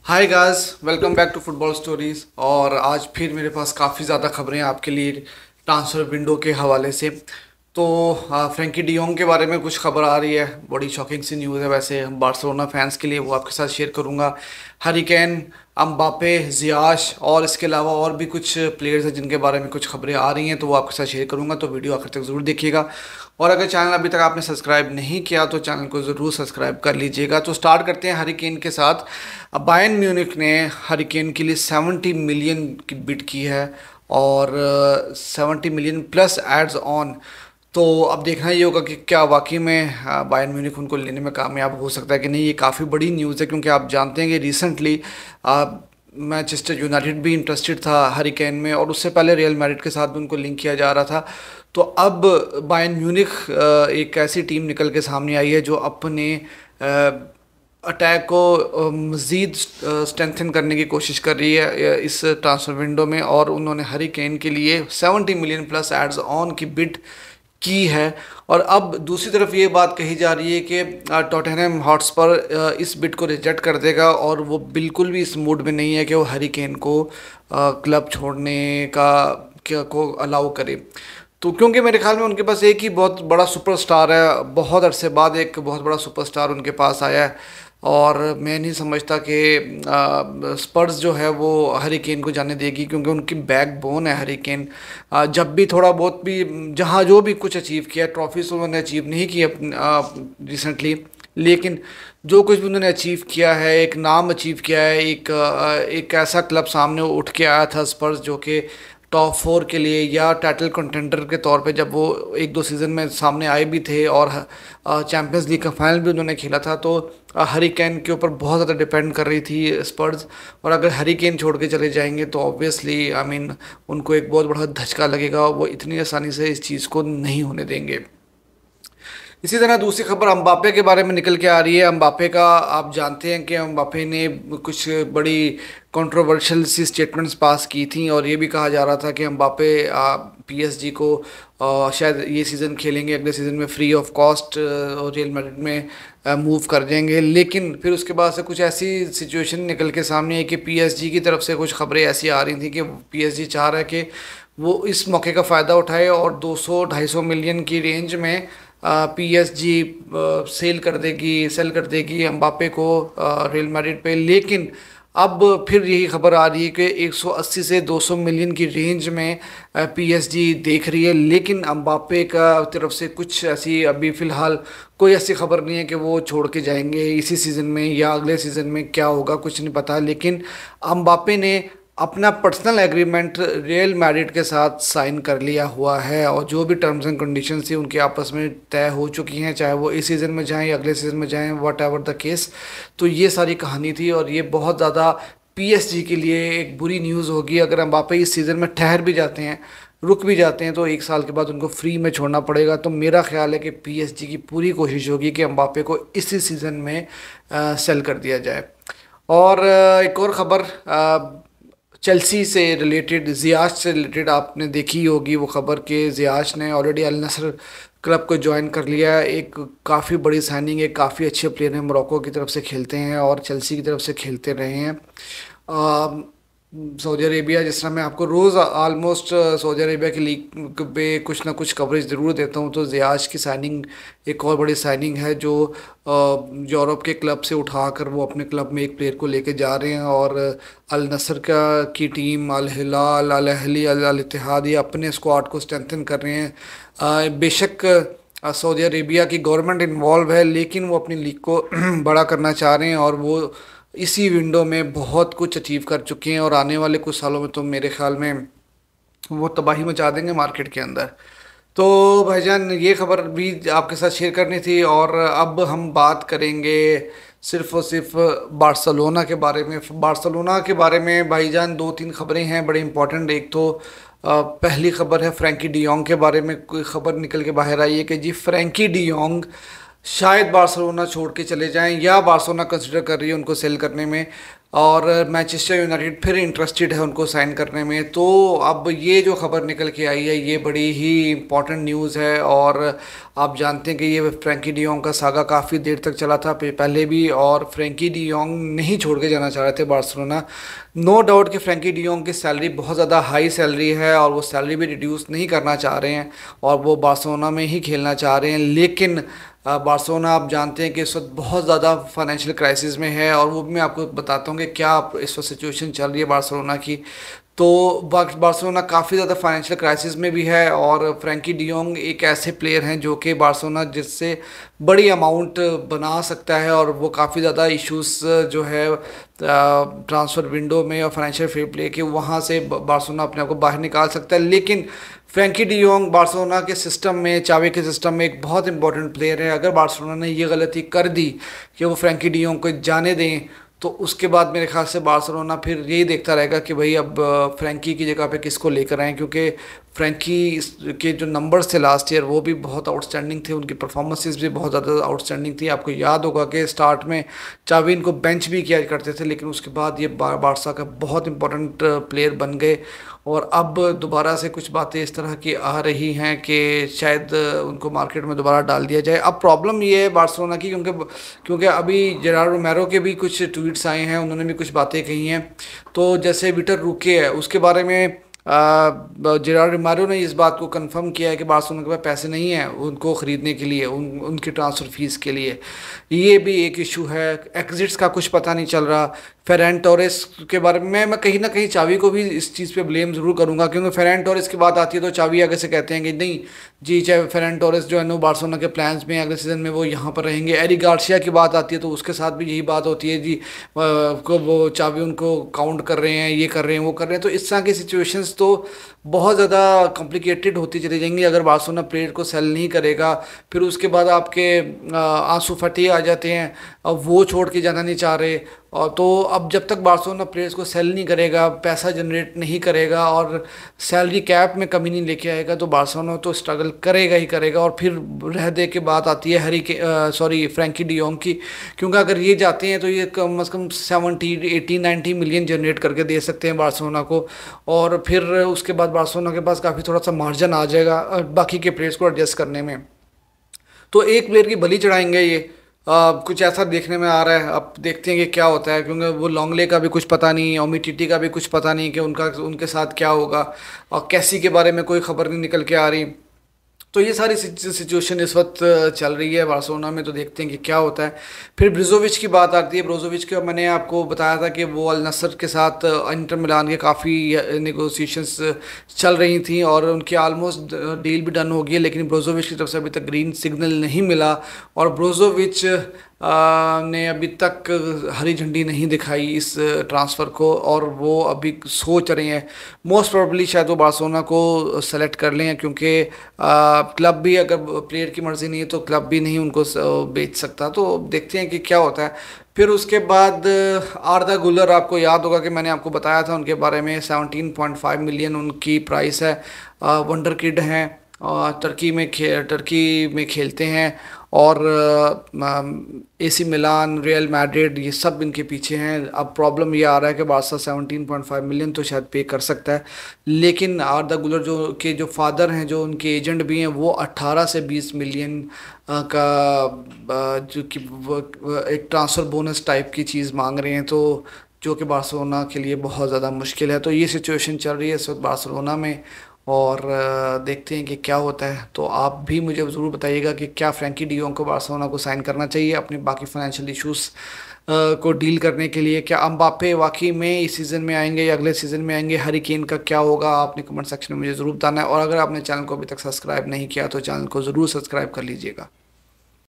Hi guys, welcome back to football stories. और आज फिर मेरे पास काफ़ी ज़्यादा खबरें आपके लिए ट्रांसफ़र विंडो के हवाले से। तो फ्रैंकी डियोंग के बारे में कुछ खबर आ रही है, बड़ी शॉकिंग सी न्यूज़ है वैसे बार्सिलोना फैंस के लिए, वो आपके साथ शेयर करूंगा। हैरी केन, अम्बापे, जियाश और इसके अलावा और भी कुछ प्लेयर्स हैं जिनके बारे में कुछ खबरें आ रही हैं, तो वो आपके साथ शेयर करूंगा। तो वीडियो आखिर तक ज़रूर देखिएगा। और अगर चैनल अभी तक आपने सब्सक्राइब नहीं किया तो चैनल को ज़रूर सब्सक्राइब कर लीजिएगा। तो स्टार्ट करते हैं हैरी केन के साथ। बायर्न म्यूनिख ने हैरी केन के लिए 70 मिलियन की बिड की है और 70 मिलियन प्लस एड्स ऑन। तो अब देखना ये होगा कि क्या वाकई में बायर्न म्यूनिख उनको लेने में कामयाब हो सकता है कि नहीं। ये काफ़ी बड़ी न्यूज़ है क्योंकि आप जानते हैं कि रिसेंटली मैनचेस्टर यूनाइटेड भी इंटरेस्टेड था हैरी केन में, और उससे पहले रियल मैड्रिड के साथ भी उनको लिंक किया जा रहा था। तो अब बायर्न म्यूनिख एक ऐसी टीम निकल के सामने आई है जो अपने अटैक को मज़ीद स्ट्रेंथन करने की कोशिश कर रही है इस ट्रांसफ़र विंडो में, और उन्होंने हैरी केन के लिए 70 मिलियन प्लस एड्स ऑन की बिड की है। और अब दूसरी तरफ ये बात कही जा रही है कि टॉटनहम हॉटस्पर इस बिड को रिजेक्ट कर देगा, और वो बिल्कुल भी इस मूड में नहीं है कि वो हैरी केन को क्लब छोड़ने को अलाउ करे। तो क्योंकि मेरे ख्याल में उनके पास एक ही बहुत बड़ा सुपरस्टार है, बहुत अरसे बाद एक बहुत बड़ा सुपरस्टार उनके पास आया है। और मैं नहीं समझता कि स्पर्स जो है वो हैरी केन को जाने देगी, क्योंकि उनकी बैकबोन है हैरी केन। जब भी थोड़ा बहुत भी जहाँ जो भी कुछ अचीव किया, ट्रॉफीज उन्होंने अचीव नहीं की रिसेंटली, लेकिन जो कुछ भी उन्होंने अचीव किया है, एक नाम अचीव किया है, एक ऐसा क्लब सामने उठ के आया था स्पर्स जो कि टॉप 4 के लिए या टाइटल कंटेंडर के तौर पे जब वो एक दो सीज़न में सामने आए भी थे, और चैंपियंस लीग का फाइनल भी उन्होंने खेला था। तो हैरी केन के ऊपर बहुत ज़्यादा डिपेंड कर रही थी स्पर्स, और अगर हैरी केन छोड़ के चले जाएंगे तो ऑब्वियसली आई मीन उनको एक बहुत बड़ा धचका लगेगा, वो इतनी आसानी से इस चीज़ को नहीं होने देंगे। इसी तरह दूसरी खबर अम्बापे के बारे में निकल के आ रही है। अम्बापे का आप जानते हैं कि अम्बापे ने कुछ बड़ी कंट्रोवर्शियल सी स्टेटमेंट्स पास की थी, और ये भी कहा जा रहा था कि अम्बापे पीएसजी को शायद ये सीज़न खेलेंगे, अगले सीज़न में फ्री ऑफ कॉस्ट और रियल मैड्रिड में मूव कर जाएंगे। लेकिन फिर उसके बाद से कुछ ऐसी सिचुएशन निकल के सामने आई कि पीएसजी की तरफ से कुछ खबरें ऐसी आ रही थी कि पीएसजी चाह रहा है कि वो इस मौके का फ़ायदा उठाए और 200-250 मिलियन की रेंज में पीएसजी सेल कर देगी अम्बापे को रियल मैड्रिड पे। लेकिन अब फिर यही खबर आ रही है कि 180 से 200 मिलियन की रेंज में पीएसजी देख रही है, लेकिन अम्बापे का तरफ से कुछ ऐसी अभी फ़िलहाल कोई ऐसी खबर नहीं है कि वो छोड़ के जाएंगे इसी सीज़न में या अगले सीज़न में, क्या होगा कुछ नहीं पता। लेकिन अम्बापे ने अपना पर्सनल एग्रीमेंट रियल मैड्रिड के साथ साइन कर लिया हुआ है, और जो भी टर्म्स एंड कंडीशंस थी उनके आपस में तय हो चुकी हैं, चाहे वो इस सीज़न में जाएं या अगले सीज़न में जाएं, वट एवर द केस। तो ये सारी कहानी थी, और ये बहुत ज़्यादा पीएसजी के लिए एक बुरी न्यूज़ होगी अगर एम्बापे इस सीज़न में ठहर भी जाते हैं, रुक भी जाते हैं, तो 1 साल के बाद उनको फ्री में छोड़ना पड़ेगा। तो मेरा ख्याल है कि पीएसजी की पूरी कोशिश होगी कि एम्बापे को इसी सीज़न में सेल कर दिया जाए। और एक और ख़बर चेल्सी से रिलेटेड, जियाश से रिलेटेड आपने देखी होगी वो खबर कि जियाश ने ऑलरेडी अल नस्र क्लब को ज्वाइन कर लिया है। एक काफ़ी बड़ी साइनिंग है, काफ़ी अच्छे प्लेयर हैं, मोरक्को की तरफ से खेलते हैं और चेल्सी की तरफ से खेलते रहे हैं। सऊदी अरेबिया, जिस तरह मैं आपको रोज़ आलमोस्ट सऊदी अरेबिया की लीग पे कुछ ना कुछ कवरेज ज़रूर देता हूँ, तो जियाश की साइनिंग एक और बड़ी साइनिंग है जो यूरोप के क्लब से उठाकर वो अपने क्लब में एक प्लेयर को लेके जा रहे हैं। और अल नसर की टीम, अल हिलाल, अल अहली, अल इत्तेहाद, ये अपने स्क्वाड को स्ट्रेंथन कर रहे हैं। बेशक सऊदी अरेबिया की गवर्नमेंट इन्वॉल्व है, लेकिन वो अपनी लीग को बड़ा करना चाह रहे हैं, और वो इसी विंडो में बहुत कुछ अचीव कर चुके हैं, और आने वाले कुछ सालों में तो मेरे ख्याल में वो तबाही मचा देंगे मार्केट के अंदर। तो भाईजान, ये खबर भी आपके साथ शेयर करनी थी। और अब हम बात करेंगे सिर्फ और सिर्फ बार्सिलोना के बारे में। बार्सिलोना के बारे में भाईजान 2-3 खबरें हैं बड़े इंपॉर्टेंट। एक तो पहली खबर है फ्रैंकी डियोंग के बारे में। कोई खबर निकल के बाहर आई है कि जी फ्रैंकी डियोंग शायद बार्सिलोना छोड़ के चले जाएं, या बार्सिलोना कंसिडर कर रही है उनको सेल करने में। और मैनचेस्टर यूनाइटेड फिर इंटरेस्टेड है उनको साइन करने में। तो अब ये जो खबर निकल के आई है ये बड़ी ही इम्पॉर्टेंट न्यूज़ है। और आप जानते हैं कि ये फ्रैंकी डी योंग का सागा काफ़ी देर तक चला था पहले भी, और फ्रैंकी डी योंग नहीं छोड़ के जाना चाह रहे थे बार्सिलोना। नो डाउट कि फ्रैंकी डी योंग की सैलरी बहुत ज़्यादा हाई सैलरी है और वो सैलरी भी रिड्यूस नहीं करना चाह रहे हैं और वो बार्सिलोना में ही खेलना चाह रहे हैं। लेकिन बार्सिलोना आप जानते हैं कि इस वक्त बहुत ज़्यादा फाइनेंशियल क्राइसिस में है, और वो भी मैं आपको बताता हूँ कि क्या इस वक्त सिचुएशन चल रही है बार्सिलोना की। तो बार्सिलोना काफ़ी ज़्यादा फाइनेंशियल क्राइसिस में भी है, और फ्रैंकी डी योंग एक ऐसे प्लेयर हैं जो कि बार्सिलोना जिससे बड़ी अमाउंट बना सकता है, और वो काफ़ी ज़्यादा इश्यूज जो है ट्रांसफ़र विंडो में और फाइनेंशियल फेयर प्ले के वहाँ से बार्सिलोना अपने आप को बाहर निकाल सकता है। लेकिन फ्रैंकी डी योंग बार्सिलोना के सिस्टम में, चावी के सिस्टम में एक बहुत इंपॉर्टेंट प्लेयर है। अगर बार्सिलोना ने ये गलती कर दी कि वो फ्रैंकी डी योंग को जाने दें, तो उसके बाद मेरे ख्याल से बार्सिलोना फिर यही देखता रहेगा कि भाई अब फ्रैंकी की जगह पे किसको लेकर आएँ, क्योंकि फ्रैंकी के जो नंबर्स थे लास्ट ईयर वो भी बहुत आउटस्टैंडिंग थे, उनकी परफॉर्मेंसेस भी बहुत ज़्यादा आउटस्टैंडिंग थी। आपको याद होगा कि स्टार्ट में चावी इनको बेंच भी किया करते थे, लेकिन उसके बाद ये बारसा का बहुत इंपॉर्टेंट प्लेयर बन गए। और अब दोबारा से कुछ बातें इस तरह की आ रही हैं कि शायद उनको मार्केट में दोबारा डाल दिया जाए। अब प्रॉब्लम ये है बार्सिलोना की, क्योंकि अभी जेरार्ड रोमेरो के भी कुछ ट्वीट्स आए हैं, उन्होंने भी कुछ बातें कही हैं। तो जैसे विटर रूके है उसके बारे में जेरार्ड रोमेरो ने इस बात को कंफर्म किया है कि बार्सिलोना के पास पैसे नहीं हैं उनको ख़रीदने के लिए, उनकी ट्रांसफ़र फीस के लिए। ये भी एक इशू है। एग्जिट्स का कुछ पता नहीं चल रहा। फेरन टोरेस के बारे में मैं कहीं ना कहीं चावी को भी इस चीज़ पे ब्लेम ज़रूर करूंगा, क्योंकि फेरन टोरेस की बात आती है तो चावी आगे से कहते हैं कि नहीं जी, चाहे फेरन टोरेस जो है नो बार्सिलोना के प्लान्स में अगले सीज़न में वो यहाँ पर रहेंगे। एरिक गार्सिया की बात आती है तो उसके साथ भी यही बात होती है जी, को वो चावी उनको काउंट कर रहे हैं, ये कर रहे हैं, वो कर रहे हैं। तो इस तरह की सिचुएशंस तो बहुत ज़्यादा कॉम्प्लिकेटेड होती चली जाएंगी अगर बार्सिलोना प्लेयर को सेल नहीं करेगा। फिर उसके बाद आपके आंसू फटी आ जाते हैं, अब वो छोड़ के जाना नहीं चाह रहे। और तो अब जब तक बार्सिलोना प्लेयर्स को सेल नहीं करेगा, पैसा जनरेट नहीं करेगा और सैलरी कैप में कमी नहीं लेके आएगा, तो बार्सिलोना तो स्ट्रगल करेगा ही करेगा। और फिर रह दे के बात आती है फ्रैंकी डी योंग की, क्योंकि अगर ये जाते हैं तो ये कम से कम 70-80-90 मिलियन जनरेट करके दे सकते हैं बार्सिलोना को। और फिर उसके बाद बार्सिलोना के पास काफ़ी थोड़ा सा मार्जिन आ जाएगा बाकी के प्लेयर्स को एडजस्ट करने में। तो एक प्लेयर की बलि चढ़ाएंगे ये, कुछ ऐसा देखने में आ रहा है। अब देखते हैं कि क्या होता है, क्योंकि वो लॉन्गले का भी कुछ पता नहीं, ओमिटीटी का भी कुछ पता नहीं कि उनके साथ क्या होगा, और कैसी के बारे में कोई खबर नहीं निकल के आ रही। तो ये सारी सिचुएशन इस वक्त चल रही है बार्सिलोना में, तो देखते हैं कि क्या होता है। फिर ब्रोजोविच की बात आती है। ब्रोजोविच का मैंने आपको बताया था कि वो अल नसर के साथ इंटर मिलान के काफ़ी नेगोशिएशंस चल रही थी और उनकी आलमोस्ट डील भी डन हो गई है, लेकिन ब्रोजोविच की तरफ से अभी तक ग्रीन सिग्नल नहीं मिला। और ब्रोजोविच ने अभी तक हरी झंडी नहीं दिखाई इस ट्रांसफ़र को, और वो अभी सोच रहे हैं मोस्ट प्रोबेबली शायद वो बार्सिलोना को सेलेक्ट कर लें, क्योंकि क्लब भी अगर प्लेयर की मर्ज़ी नहीं है तो क्लब भी नहीं उनको बेच सकता। तो देखते हैं कि क्या होता है। फिर उसके बाद आर्दा गुलर, आपको याद होगा कि मैंने आपको बताया था उनके बारे में, 17.5 मिलियन उनकी प्राइस है। वंडर किड हैं, टर्की में खेलते हैं, और एसी मिलान, रियल मैड्रिड, ये सब इनके पीछे हैं। अब प्रॉब्लम ये आ रहा है कि बार्सा 17.5 मिलियन तो शायद पे कर सकता है, लेकिन आर्दा गुलर जो फादर हैं, जो उनके एजेंट भी हैं, वो 18 से 20 मिलियन का जो कि एक ट्रांसफ़र बोनस टाइप की चीज़ मांग रहे हैं, तो जो कि बार्सिलोना के लिए बहुत ज़्यादा मुश्किल है। तो ये सिचुएशन चल रही है इस वक्त बार्सिलोना में, और देखते हैं कि क्या होता है। तो आप भी मुझे ज़रूर बताइएगा कि क्या फ्रैंकी डी योंग को बार्सिलोना को साइन करना चाहिए अपने बाकी फाइनेंशियल इश्यूज़ को डील करने के लिए। क्या एम्बाप्पे वाकई में इस सीज़न में आएंगे या अगले सीज़न में आएंगे, हैरी केन का क्या होगा, आपने कमेंट सेक्शन में मुझे ज़रूर बताना है। और अगर आपने चैनल को अभी तक सब्सक्राइब नहीं किया तो चैनल को ज़रूर सब्सक्राइब कर लीजिएगा।